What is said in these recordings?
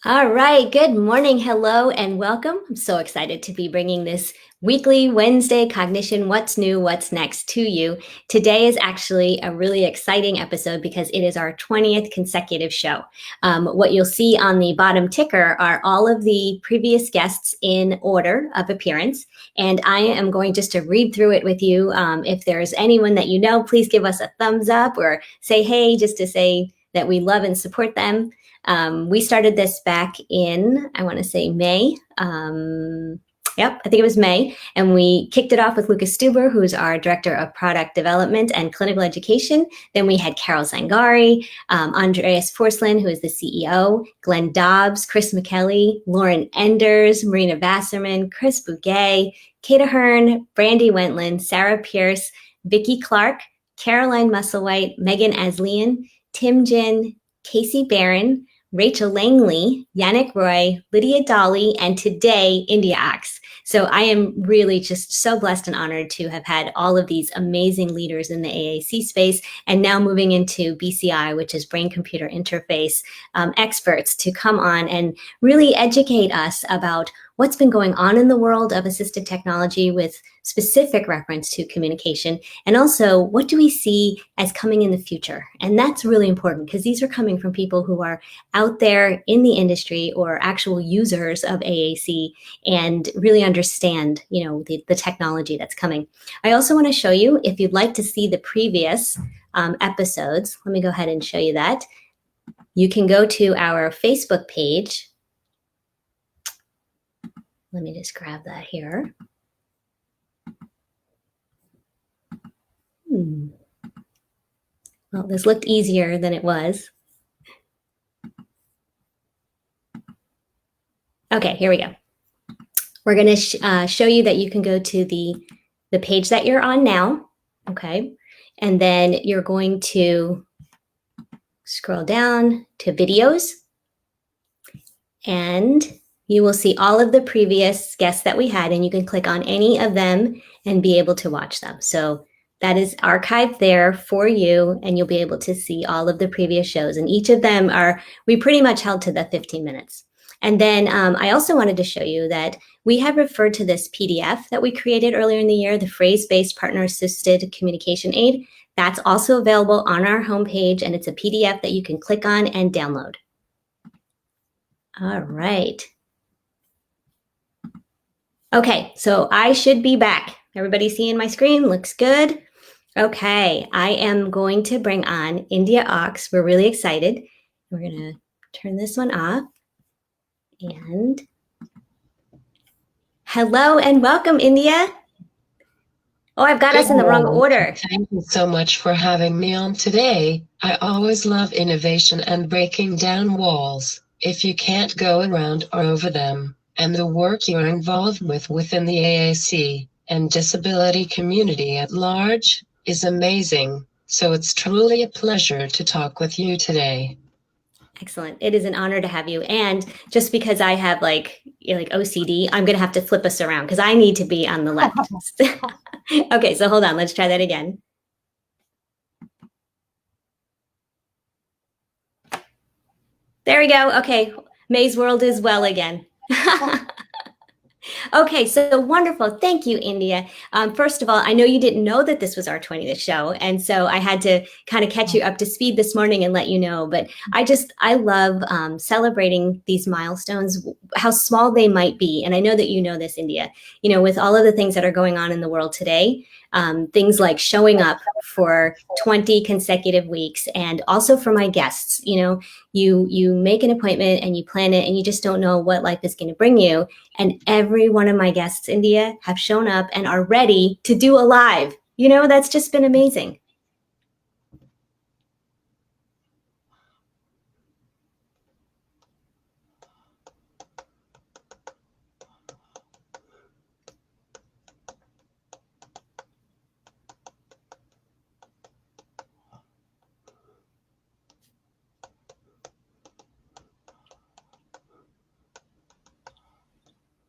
All right. Good morning. Hello and welcome. I'm so excited to be bringing this weekly Wednesday cognition, what's new, what's next to you. Today is actually a really exciting episode because it is our 20th consecutive show. What you'll see on the bottom ticker are all of the previous guests in order of appearance. And I am going just to read through it with you. If there's anyone that you know, please give us a thumbs up or say hey, just to say that we love and support them. We started this back in, I want to say May. I think it was May. And we kicked it off with Lucas Stuber, who's our Director of Product Development and Clinical Education. Then we had Carol Zangari, Andreas Forslin, who is the CEO, Glenn Dobbs, Chris McKelly, Lauren Enders, Marina Vasserman, Chris Bouguet, Kata Hearn, Brandy Wentland, Sarah Pierce, Vicki Clark, Caroline Musselwhite, Megan Aslian, Tim Jin, Casey Barron, Rachel Langley, Yannick Roy, Lydia Dolly, and today, India Ochs. So I am really just so blessed and honored to have had all of these amazing leaders in the AAC space and now moving into BCI, which is brain-computer interface experts, to come on and really educate us about what's been going on in the world of assistive technology with specific reference to communication, and also what do we see as coming in the future. And that's really important because these are coming from people who are out there in the industry or actual users of AAC and really understand, the technology that's coming. I also want to show you, if you'd like to see the previous episodes, let me go ahead and show you that. You can go to our Facebook page. Let me just grab that here. Well, this looked easier than it was. Okay, here we go. We're going to show you that you can go to the page that you're on now, okay? And then you're going to scroll down to videos, and you will see all of the previous guests that we had, and you can click on any of them and be able to watch them. So that is archived there for you, and you'll be able to see all of the previous shows. And each of them we pretty much held to the 15 minutes. And then I also wanted to show you that we have referred to this PDF that we created earlier in the year, the Phrase-Based Partner-Assisted Communication Aid. That's also available on our homepage, and it's a PDF that you can click on and download. All right. Okay, so I should be back. Everybody seeing my screen? Looks good. Okay, I am going to bring on India Ochs. We're really excited. We're going to turn this one off. And hello and welcome, India. Oh, I've got us in the wrong order. Thank you so much for having me on today. I always love innovation and breaking down walls, if you can't go around or over them, and the work you're involved with within the AAC and disability community at large is amazing. So it's truly a pleasure to talk with you today. Excellent. It is an honor to have you. And just because I have like OCD, I'm going to have to flip us around because I need to be on the left. Okay, so hold on. Let's try that again. There we go. Okay, May's world is well again. Okay, so wonderful. Thank you, India. First of all, I know you didn't know that this was our 20th show, and so I had to kind of catch you up to speed this morning and let you know. But I love celebrating these milestones, how small they might be. And I know that you know this, India, with all of the things that are going on in the world today, things like showing up for 20 consecutive weeks, and also for my guests, you make an appointment and you plan it and you just don't know what life is going to bring you. And every one of my guests, India, have shown up and are ready to do a live. That's just been amazing.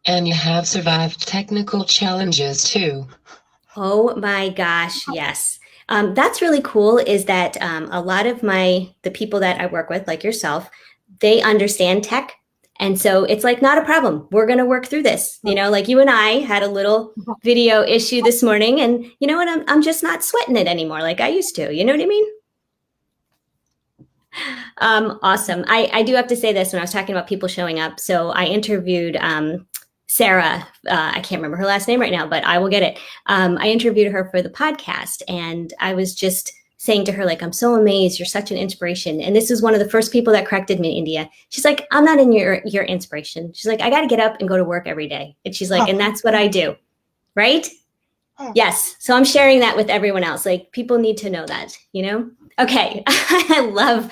And you have survived technical challenges too. Oh my gosh, yes. That's really cool, is that a lot of the people that I work with, like yourself, they understand tech. And so it's like, not a problem. We're going to work through this. You know, like you and I had a little video issue this morning, and you know what? I'm just not sweating it anymore like I used to. You know what I mean? Awesome. I do have to say this when I was talking about people showing up. So I interviewed Sarah. I can't remember her last name right now, but I will get it. I interviewed her for the podcast, and I was just saying to her, like, I'm so amazed. You're such an inspiration. And this is one of the first people that corrected me, India. She's like, I'm not in your inspiration. She's like, I got to get up and go to work every day. And she's like, and that's what I do. Right? Yes. So I'm sharing that with everyone else. Like, people need to know that, you know? Okay. I love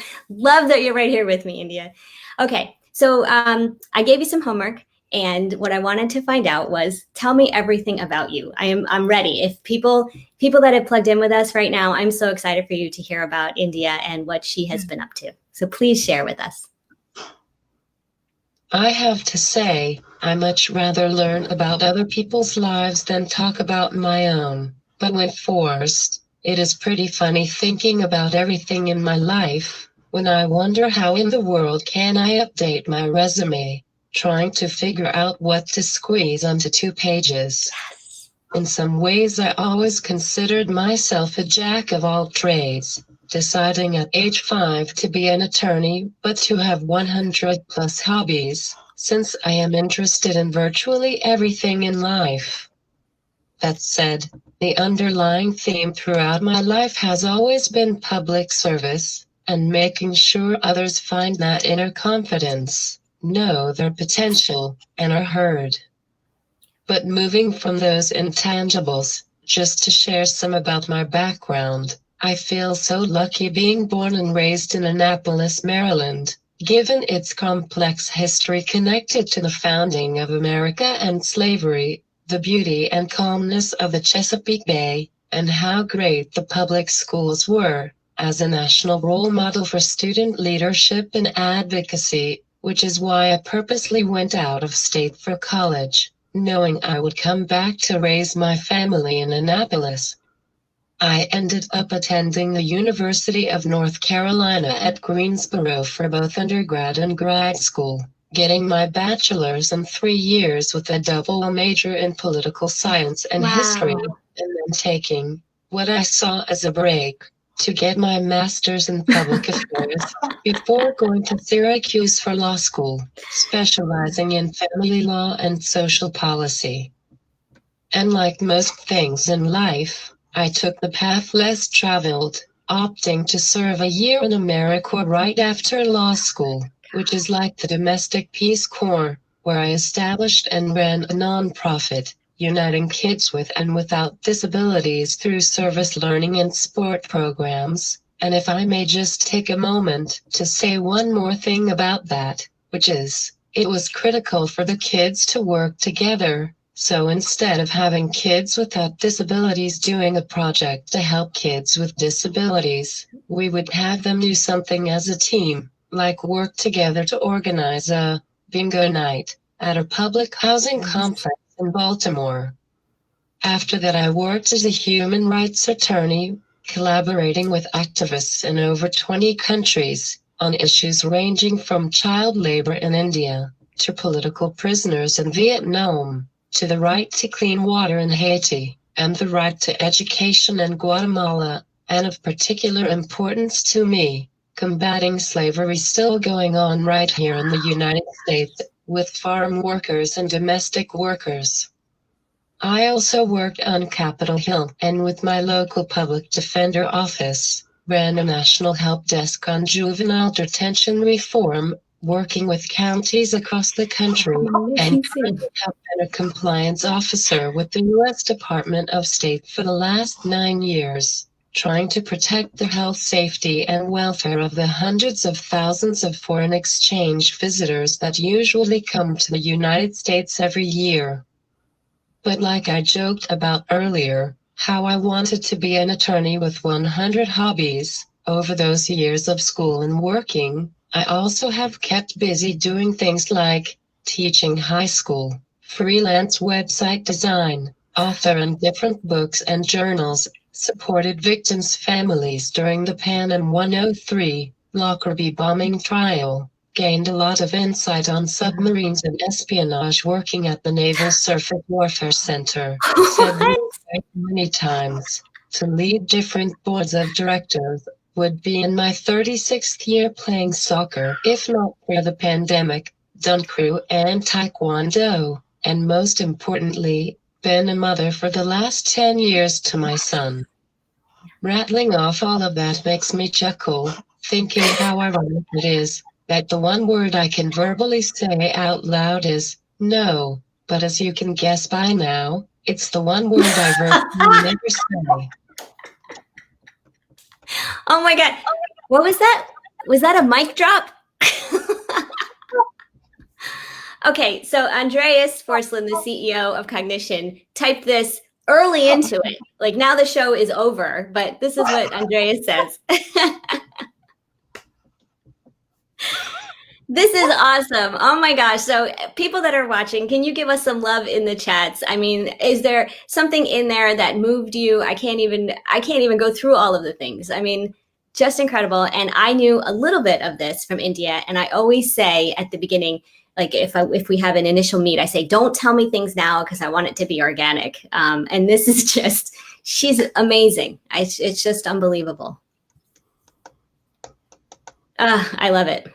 that you're right here with me, India. Okay. So I gave you some homework, and what I wanted to find out was, tell me everything about you. I'm ready. If people that have plugged in with us right now, I'm so excited for you to hear about India and what she has been up to. So please share with us. I have to say, I much rather learn about other people's lives than talk about my own. But when forced, it is pretty funny thinking about everything in my life, when I wonder how in the world can I update my resume, trying to figure out what to squeeze onto 2 pages. In some ways, I always considered myself a jack of all trades, deciding at age 5 to be an attorney, but to have 100 plus hobbies, since I am interested in virtually everything in life. That said, the underlying theme throughout my life has always been public service, and making sure others find that inner confidence, know their potential, and are heard. But moving from those intangibles, just to share some about my background, I feel so lucky being born and raised in Annapolis, Maryland, given its complex history connected to the founding of America and slavery, the beauty and calmness of the Chesapeake Bay, and how great the public schools were, as a national role model for student leadership and advocacy, which is why I purposely went out of state for college, knowing I would come back to raise my family in Annapolis. I ended up attending the University of North Carolina at Greensboro for both undergrad and grad school, getting my bachelor's in 3 years with a double major in political science and history, and then taking what I saw as a break to get my master's in public affairs before going to Syracuse for law school, specializing in family law and social policy. And like most things in life, I took the path less traveled, opting to serve a year in America right after law school, which is like the domestic Peace Corps, where I established and ran a nonprofit, uniting kids with and without disabilities through service learning and sport programs. And if I may just take a moment to say one more thing about that, which is, it was critical for the kids to work together. So instead of having kids without disabilities doing a project to help kids with disabilities, we would have them do something as a team, like work together to organize a bingo night at a public housing complex in Baltimore. After that, I worked as a human rights attorney, collaborating with activists in over 20 countries on issues ranging from child labor in India to political prisoners in Vietnam, to the right to clean water in Haiti, and the right to education in Guatemala, and of particular importance to me, combating slavery still going on right here in the United States, with farm workers and domestic workers. I also worked on Capitol Hill and with my local public defender office, ran a national help desk on juvenile detention reform, working with counties across the country, and have been a compliance officer with the U.S. Department of State for the last 9 years, trying to protect the health, safety, and welfare of the hundreds of thousands of foreign exchange visitors that usually come to the United States every year. But like I joked about earlier, how I wanted to be an attorney with 100 hobbies, over those years of school and working, I also have kept busy doing things like teaching high school, freelance website design, authoring different books and journals, supported victims' families during the Pan Am 103 Lockerbie bombing trial, gained a lot of insight on submarines and espionage working at the Naval Surface Warfare Center. Said What? many times, to lead different boards of directors would be in my 36th year playing soccer, if not for the pandemic, done crew and taekwondo, and most importantly, been a mother for the last 10 years to my son. Rattling off all of that makes me chuckle, thinking how ironic it is that the one word I can verbally say out loud is no, but as you can guess by now, it's the one word I verbally never say. Oh my God. What was that? Was that a mic drop? Okay, so Andreas Forslund, the CEO of Cognition, typed this early into it. Like now the show is over, but this is what Andreas says. This is awesome. Oh my gosh. So people that are watching, can you give us some love in the chats? I mean, is there something in there that moved you? I can't even go through all of the things. I mean, just incredible. And I knew a little bit of this from India. And I always say at the beginning, like if we have an initial meet, I say, don't tell me things now because I want it to be organic. And this is just, she's amazing. It's just unbelievable. I love it.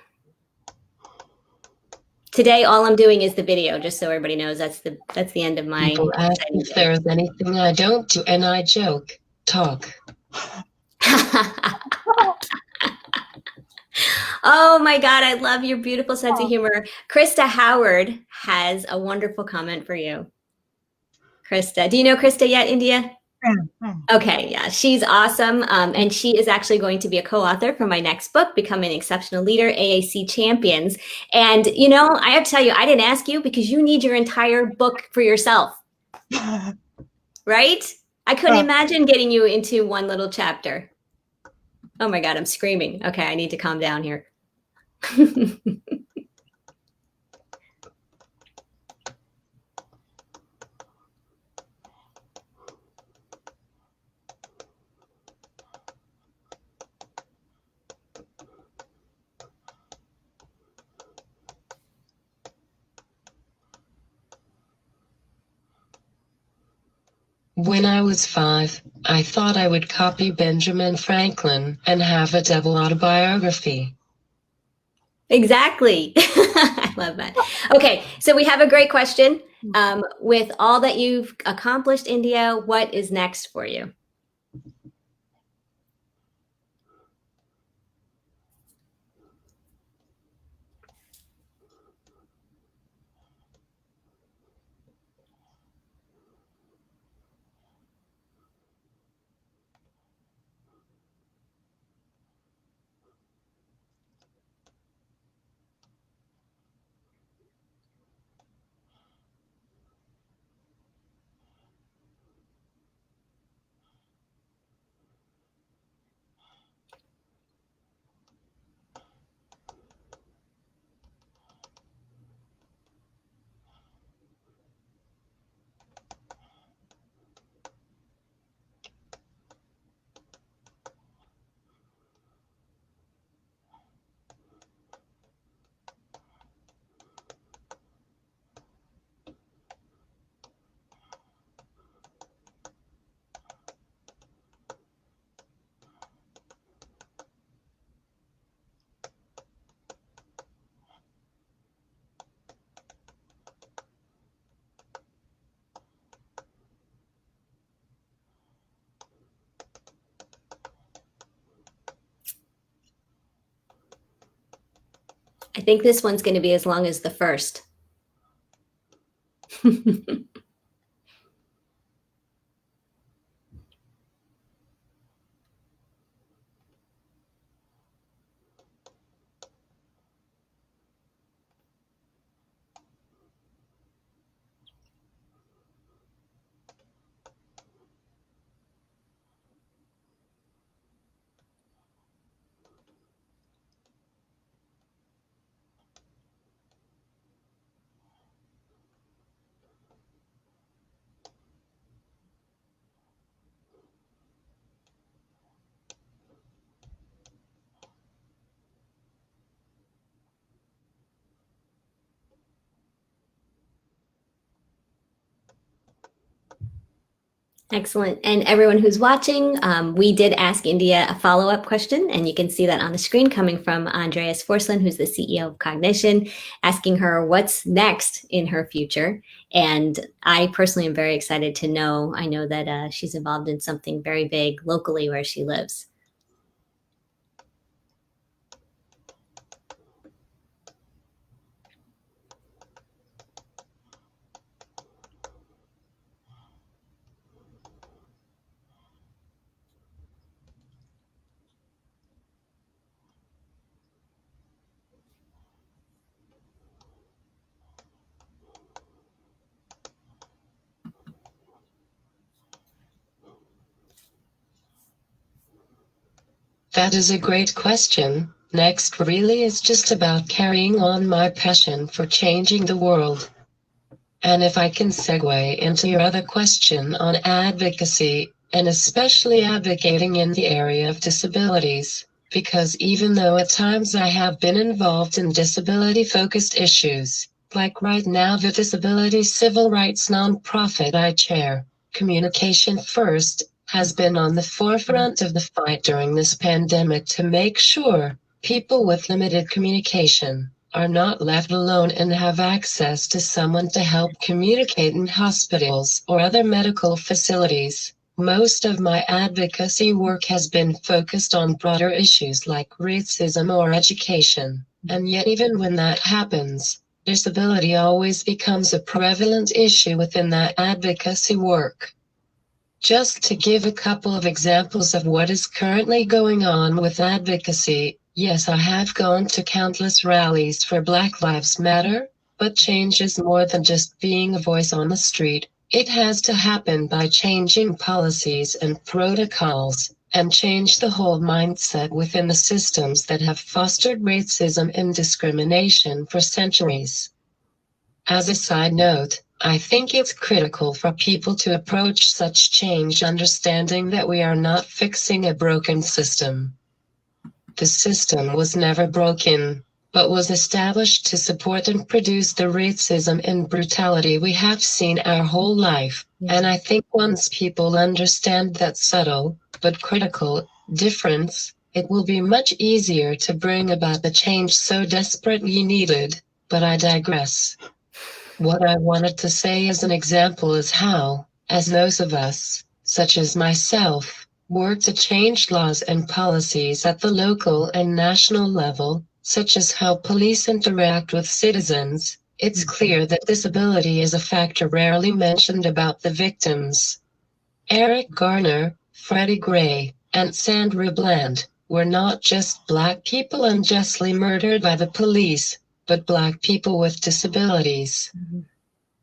Today, all I'm doing is the video, just so everybody knows that's the end of my. People ask if there's anything I don't do, and I joke, talk. Oh my God, I love your beautiful sense of humor. Krista Howard has a wonderful comment for you. Krista, do you know Krista yet, India? Okay, yeah, she's awesome. And she is actually going to be a co-author for my next book, Becoming an Exceptional Leader, AAC Champions. And, you know, I have to tell you, I didn't ask you because you need your entire book for yourself. Right? I couldn't imagine getting you into one little chapter. Oh my God, I'm screaming. Okay, I need to calm down here. When I was 5, I thought I would copy Benjamin Franklin and have a double autobiography. Exactly. I love that. Okay, so we have a great question. With all that you've accomplished, India, what is next for you? I think this one's going to be as long as the first. Excellent. And everyone who's watching, we did ask India a follow-up question, and you can see that on the screen coming from Andreas Forslund, who's the CEO of Cognition, asking her what's next in her future. And I personally am very excited to know. I know that she's involved in something very big locally where she lives. That is a great question. Next really is just about carrying on my passion for changing the world. And if I can segue into your other question on advocacy, and especially advocating in the area of disabilities, because even though at times I have been involved in disability-focused issues, like right now the disability civil rights nonprofit I chair, Communication First, has been on the forefront of the fight during this pandemic to make sure people with limited communication are not left alone and have access to someone to help communicate in hospitals or other medical facilities. Most of my advocacy work has been focused on broader issues like racism or education, and yet even when that happens, disability always becomes a prevalent issue within that advocacy work. Just to give a couple of examples of what is currently going on with advocacy, yes, I have gone to countless rallies for Black Lives Matter, but change is more than just being a voice on the street. It has to happen by changing policies and protocols, and change the whole mindset within the systems that have fostered racism and discrimination for centuries. As a side note, I think it's critical for people to approach such change understanding that we are not fixing a broken system. The system was never broken, but was established to support and produce the racism and brutality we have seen our whole life. And I think once people understand that subtle, but critical, difference, it will be much easier to bring about the change so desperately needed. But I digress. What I wanted to say as an example is how, as those of us, such as myself, work to change laws and policies at the local and national level, such as how police interact with citizens, it's clear that disability is a factor rarely mentioned about the victims. Eric Garner, Freddie Gray, and Sandra Bland were not just Black people unjustly murdered by the police, but Black people with disabilities.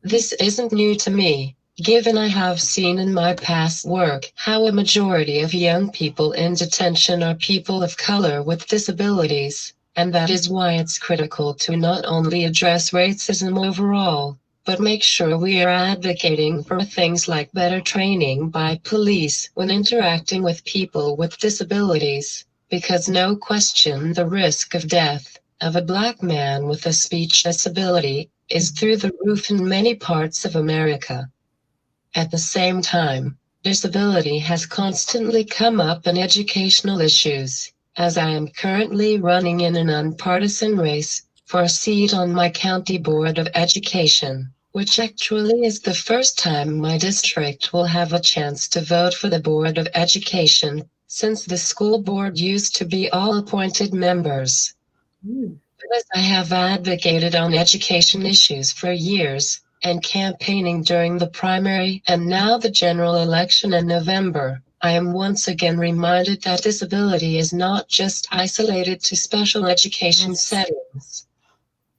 This isn't new to me, given I have seen in my past work how a majority of young people in detention are people of color with disabilities, and that is why it's critical to not only address racism overall, but make sure we are advocating for things like better training by police when interacting with people with disabilities, because no question the risk of death of a Black man with a speech disability is through the roof in many parts of America. At the same time, disability has constantly come up in educational issues, as I am currently running in an nonpartisan race for a seat on my county board of education, which actually is the first time my district will have a chance to vote for the board of education, since the school board used to be all appointed members. Because I have advocated on education issues for years, and campaigning during the primary and now the general election in November, I am once again reminded that disability is not just isolated to special education settings.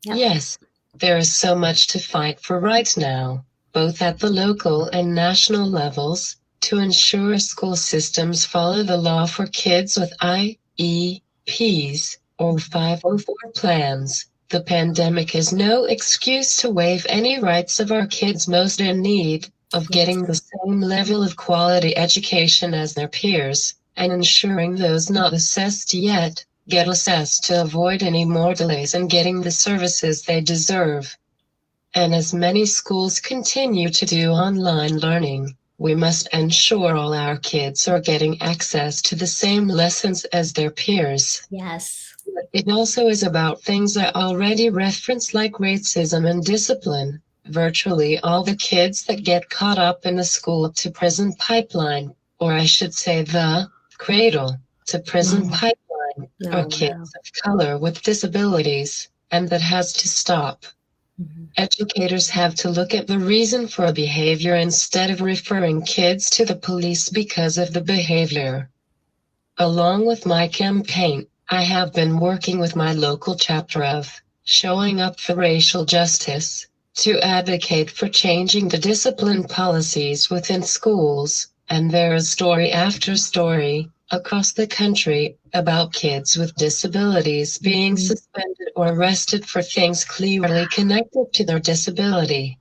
Yes, there is so much to fight for right now, both at the local and national levels, to ensure school systems follow the law for kids with IEPs or 504 plans. The pandemic is no excuse to waive any rights of our kids most in need of getting the same level of quality education as their peers, and ensuring those not assessed yet get assessed to avoid any more delays in getting the services they deserve. And as many schools continue to do online learning, We must ensure all our kids are getting access to the same lessons as their peers. Yes. It also is about things I already referenced like racism and discipline. Virtually all the kids that get caught up in the school-to-prison pipeline, or I should say the cradle-to-prison pipeline, are Oh, kids wow. of color with disabilities, and that has to stop. Educators have to look at the reason for a behavior instead of referring kids to the police because of the behavior. Along with my campaign, I have been working with my local chapter of Showing Up for Racial Justice to advocate for changing the discipline policies within schools, and there is story after story across the country about kids with disabilities being suspended or arrested for things clearly connected to their disability.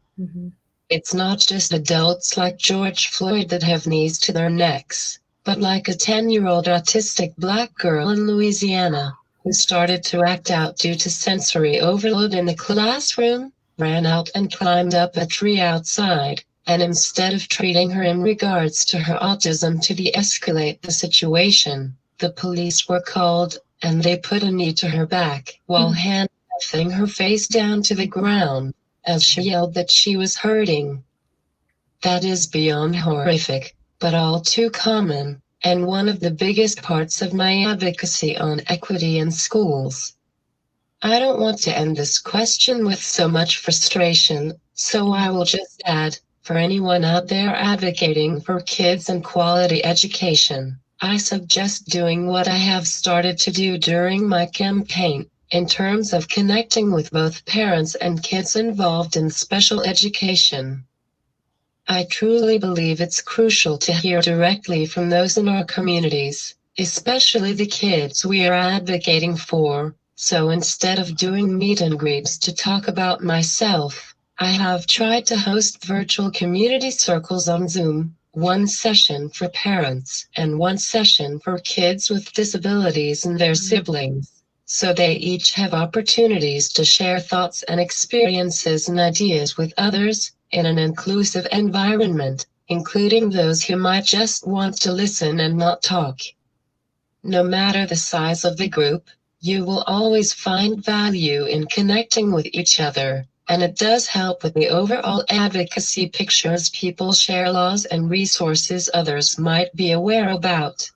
It's not just adults like George Floyd that have knees to their necks, but like a 10-year-old autistic black girl in Louisiana who started to act out due to sensory overload in the classroom, ran out and climbed up a tree outside, and instead of treating her in regards to her autism to de-escalate the situation, the police were called, and they put a knee to her back while handcuffing her face down to the ground as she yelled that she was hurting. That is beyond horrific, but all too common, and one of the biggest parts of my advocacy on equity in schools. I don't want to end this question with so much frustration, so I will just add, for anyone out there advocating for kids and quality education, I suggest doing what I have started to do during my campaign, in terms of connecting with both parents and kids involved in special education. I truly believe it's crucial to hear directly from those in our communities, especially the kids we are advocating for. So instead of doing meet and greets to talk about myself, I have tried to host virtual community circles on Zoom, one session for parents and one session for kids with disabilities and their siblings, so they each have opportunities to share thoughts and experiences and ideas with others in an inclusive environment, including those who might just want to listen and not talk. No matter the size of the group, you will always find value in connecting with each other, and it does help with the overall advocacy picture as people share laws and resources others might be aware about.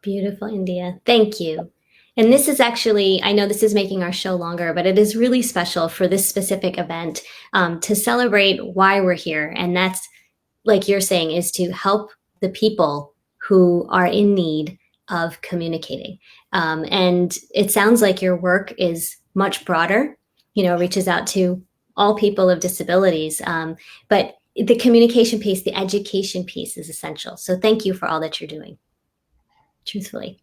Beautiful, India. Thank you. And this is actually, I know this is making our show longer, but it is really special for this specific event to celebrate why we're here. And that's, like you're saying, is to help the people who are in need of communicating. And it sounds like your work is much broader, reaches out to all people of disabilities. But the communication piece, the education piece is essential. So thank you for all that you're doing, truthfully.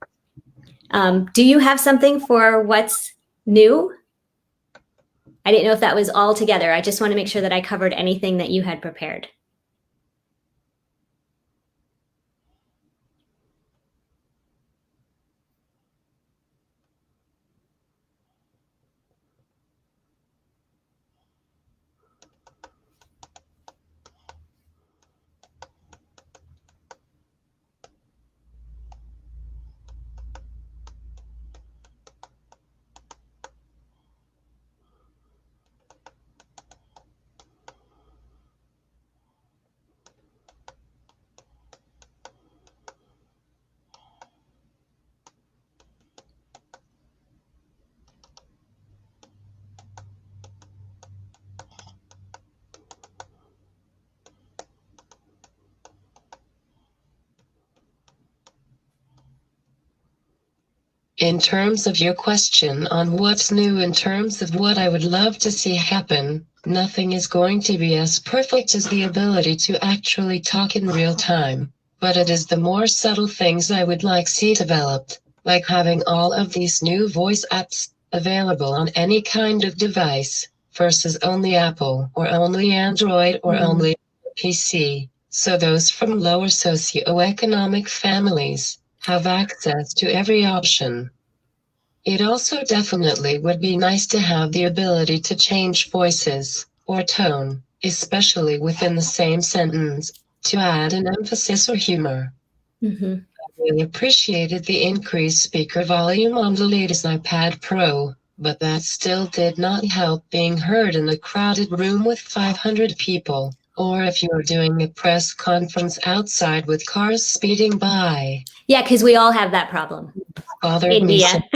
Do you have something for what's new? I didn't know if that was all together. I just want to make sure that I covered anything that you had prepared. In terms of your question on what's new in terms of what I would love to see happen, nothing is going to be as perfect as the ability to actually talk in real time, but it is the more subtle things I would like see developed, like having all of these new voice apps available on any kind of device, versus only Apple or only Android or only PC, so those from lower socioeconomic families have access to every option. It also definitely would be nice to have the ability to change voices, or tone, especially within the same sentence, to add an emphasis or humor. Mm-hmm. I really appreciated the increased speaker volume on the latest iPad Pro, but that still did not help being heard in a crowded room with 500 people, or if you're doing a press conference outside with cars speeding by. Yeah, because we all have that problem. Bothered me so, India.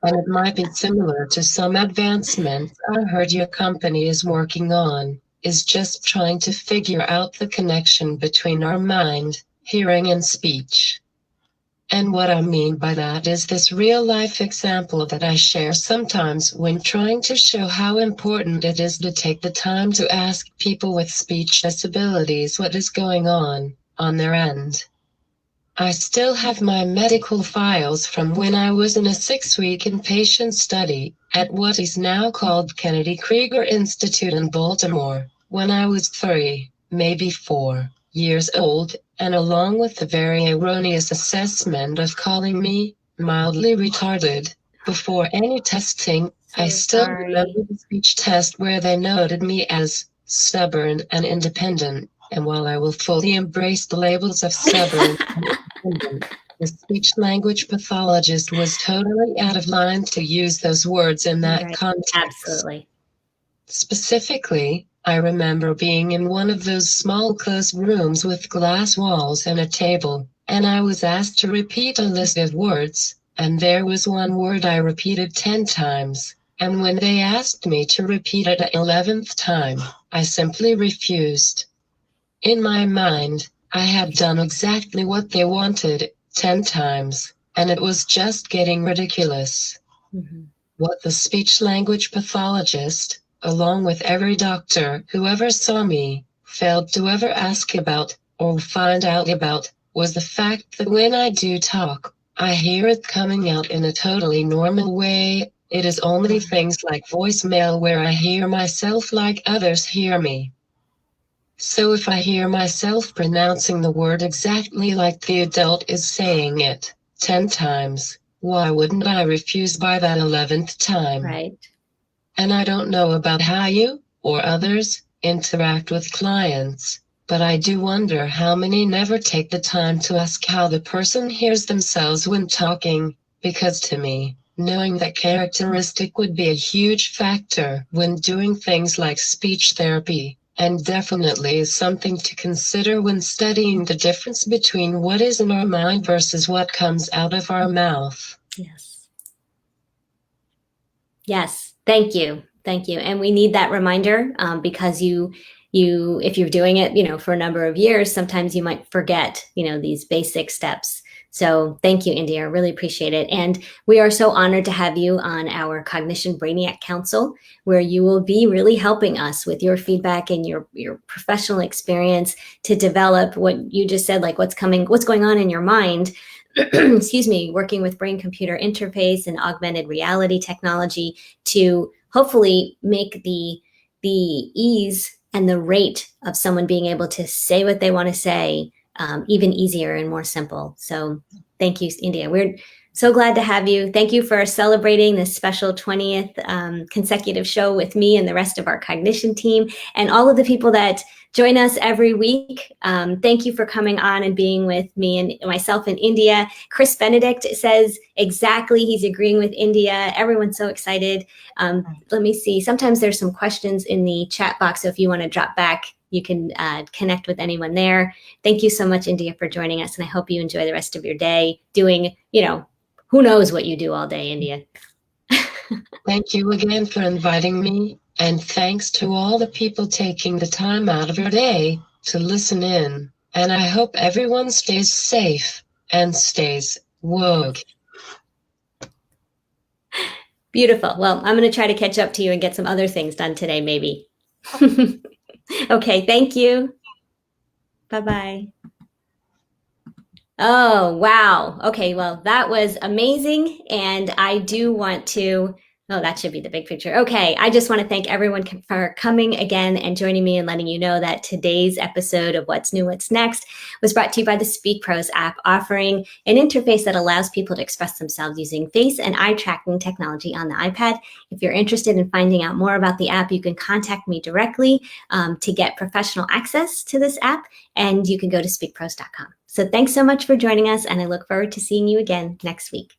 and it might be similar to some advancements I heard your company is working on, is just trying to figure out the connection between our mind, hearing, and speech. And what I mean by that is this real-life example that I share sometimes when trying to show how important it is to take the time to ask people with speech disabilities what is going on their end. I still have my medical files from when I was in a 6-week inpatient study at what is now called Kennedy Krieger Institute in Baltimore, when I was 3, maybe 4 years old, and along with the very erroneous assessment of calling me mildly retarded. Before any testing, I still remember the speech test where they noted me as stubborn and independent, and while I will fully embrace the labels of stubborn and independent, the speech language pathologist was totally out of line to use those words in that context. Absolutely. Specifically, I remember being in one of those small closed rooms with glass walls and a table, and I was asked to repeat a list of words, and there was one word I repeated 10 times, and when they asked me to repeat it a 11th time, I simply refused. In my mind, I had done exactly what they wanted 10 times, and it was just getting ridiculous. Mm-hmm. What the speech-language pathologist, along with every doctor who ever saw me, failed to ever ask about, or find out about, was the fact that when I do talk, I hear it coming out in a totally normal way. It is only things like voicemail where I hear myself like others hear me. So if I hear myself pronouncing the word exactly like the adult is saying it 10 times, why wouldn't I refuse by that 11th time? Right. And I don't know about how you, or others, interact with clients, but I do wonder how many never take the time to ask how the person hears themselves when talking, because to me, knowing that characteristic would be a huge factor when doing things like speech therapy, and definitely is something to consider when studying the difference between what is in our mind versus what comes out of our mouth. Yes. Yes. Thank you. Thank you. And we need that reminder because if you're doing it, for a number of years, sometimes you might forget, these basic steps. So thank you, India. I really appreciate it. And we are so honored to have you on our Cognition Brainiac Council, where you will be really helping us with your feedback and your professional experience to develop what you just said, like what's going on in your mind. Excuse me, working with brain-computer interface and augmented reality technology to hopefully make the ease and the rate of someone being able to say what they want to say even easier and more simple. So thank you, India. We're so glad to have you. Thank you for celebrating this special 20th consecutive show with me and the rest of our cognition team and all of the people that join us every week. Thank you for coming on and being with me and myself in India. Chris Benedict says exactly. He's agreeing with India. Everyone's so excited. Let me see. Sometimes there's some questions in the chat box. So if you want to drop back, you can connect with anyone there. Thank you so much, India, for joining us. And I hope you enjoy the rest of your day doing, who knows what you do all day, India. Thank you again for inviting me. And thanks to all the people taking the time out of your day to listen in. And I hope everyone stays safe and stays woke. Beautiful. Well, I'm going to try to catch up to you and get some other things done today, maybe. Okay, thank you. Bye-bye. Oh, wow. Okay, well, that was amazing. And I do want to Oh, that should be the big picture. Okay, I just want to thank everyone for coming again and joining me and letting you know that today's episode of What's New, What's Next was brought to you by the Speak Pros app, offering an interface that allows people to express themselves using face and eye tracking technology on the iPad. If you're interested in finding out more about the app, you can contact me directly to get professional access to this app, and you can go to speakpros.com. So thanks so much for joining us, and I look forward to seeing you again next week.